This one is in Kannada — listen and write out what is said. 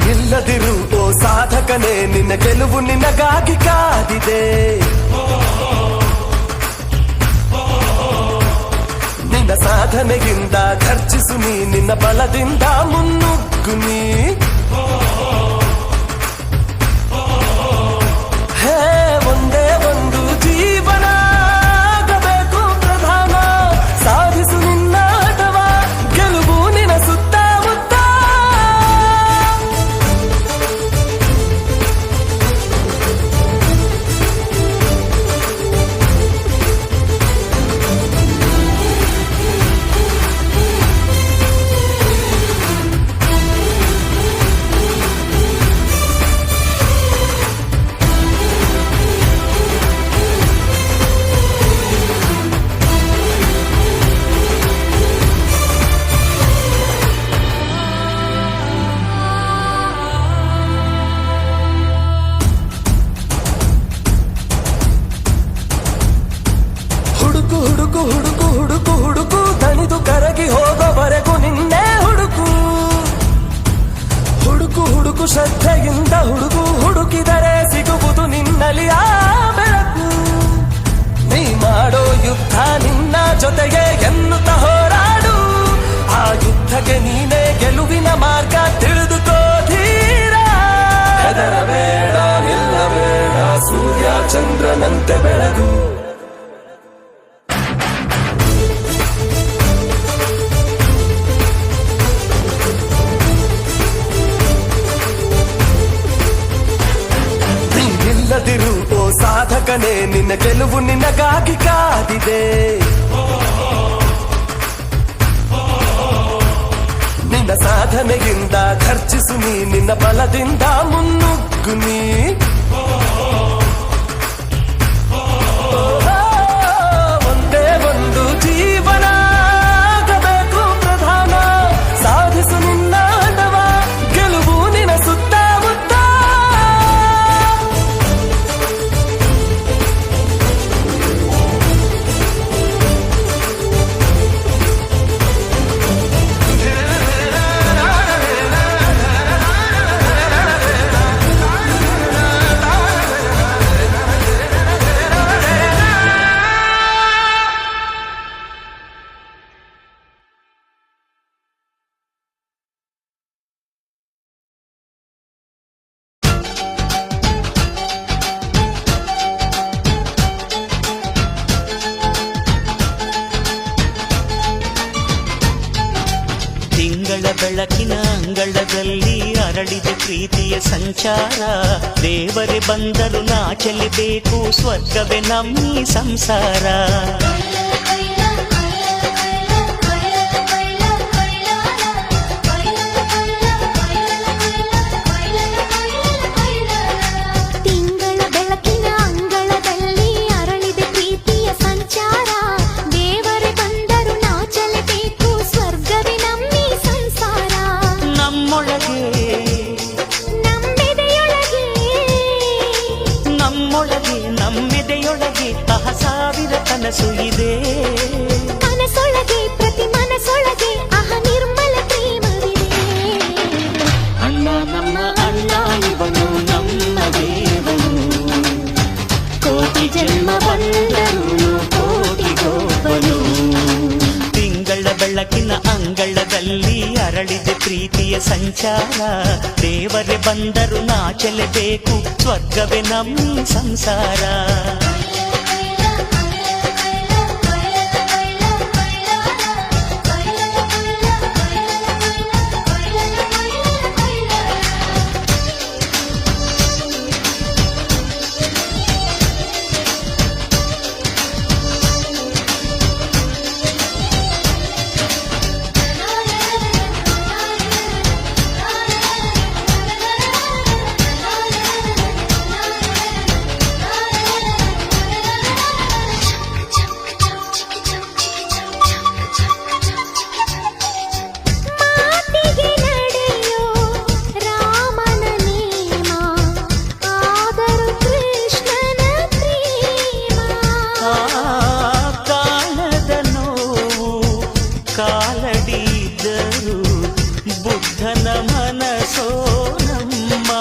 ನೀನಿಲ್ಲದಿರು ಓ ಸಾಧಕನೇ, ನಿನ್ನ ಗೆಲುವು ನಿನಗಾಗಿ ಕಾದಿದೆ. ನಿನ್ನ ಸಾಧನೆಯಿಂದ ಖರ್ಚಿಸು ನೀ, ನಿನ್ನ ಬಲದಿಂದ ಮುನ್ನುಗ್ಗು ನೀ. ಹೇ ಒಂದೇ ಒಂದು ಜೀವನ ಆಗಬೇಕು ಪ್ರಧಾನ, ಸಾಧಿಸು ನಿನ್ನ ಆಟವ, ಗೆಲುವು ನಿನ ಸುತ್ತಮುತ್ತ. ಹುಡುಕು ಹುಡುಕು ಹುಡುಕು ಹುಡುಕು ಹುಡುಕು, ದಣಿದು ಕರಗಿ ಹೋಗೋವರೆಗೂ ನಿನ್ನೆ ಹುಡುಕು. ಹುಡುಕು ಹುಡುಕು ಶ್ರದ್ಧೆಯಿಂದ ಹುಡುಕು, ಹುಡುಕಿದರೆ ಸಿಗುವುದು ನಿನ್ನಲ್ಲಿ ಆ ಬೆಳಕು. ನೀ ಮಾಡೋ ಯುದ್ಧ ನಿನ್ನ ಜೊತೆಗೆ ಎನ್ನುತ್ತ ಹೋರಾಡು, ಆ ಯುದ್ಧಕ್ಕೆ ನೀನೇ ಗೆಲುವಿನ ಮಾರ್ಗ ತಿಳಿದುಕೋ ಧೀರ. ಹೆದರಬೇಡ ನಿಲ್ಲಬೇಡ, ಸೂರ್ಯ ಚಂದ್ರನಂತೆ ಬೆಳಗು. ನೀನಿಲ್ಲದಿರು ಓ ಸಾಧಕನೇ, ನಿನ್ನ ಗೆಲುವು ನಿನಗಾಗಿ ಕಾದಿದೆ. ನಿನ್ನ ಸಾಧನೆಯಿಂದ ಖರ್ಚಿಸು ನೀ, ನಿನ್ನ ಬಲದಿಂದ ಮುನ್ನುಗ್ಗು ನೀ. ಒಂದೇ ಒಂದು ಜೀವನ ಆಗಬೇಕು ಪ್ರಧಾನ, ಸಾಧಿಸು ನಿನ್ನ ಆಟವ, ಗೆಲುವು ನಿನ ಸುತ್ತಮುತ್ತ. ತಿಂಗಳ ಬೆಳಕಿನ ಅಂಗಳದಲ್ಲಿ ಅರಳಿದ ಪ್ರೀತಿಯ ಸಂಚಾರ, ದೇವರೇ ಬಂದರು ನಾಚಲಿಬೇಕು, ಸ್ವರ್ಗವೇ ನಮ್ಮಿ ಸಂಸಾರ. ನಮ್ಮೆದೆಯೊಳಗೆ ಸಾವಿರ ಕನಸು ಇದೆ, ಕನಸೊಳಗೆ ಪ್ರತಿ ಮನಸೊಳಗೆ ನಿರ್ಮಲ ಪ್ರೇಮವಿದೆ. ಅಣ್ಣ ನಮ್ಮ ಅಣ್ಣ ಇವನು ನಮ್ಮ ದೇವನು, ಕೋಟಿ ಜನ್ಮ ಬಂದರು ಕೋಟಿಗೊಬ್ಬನು. ತಿಂಗಳ ಬೆಳಕಿನ ಅಂಗಳದಲ್ಲಿ ಅರಳಿದ ಪ್ರೀತಿಯ ಸಂಚಾರ, ದೇವರೇ ಬಂದರು ನಾಚಲೇಬೇಕು, ಸ್ವರ್ಗವೇ ನಮ್ಮ ಸಂಸಾರ. ಕಾಲಡಿದರು ಬುದ್ಧನ ಮನ ಮನಸೋ ನಮ್ಮ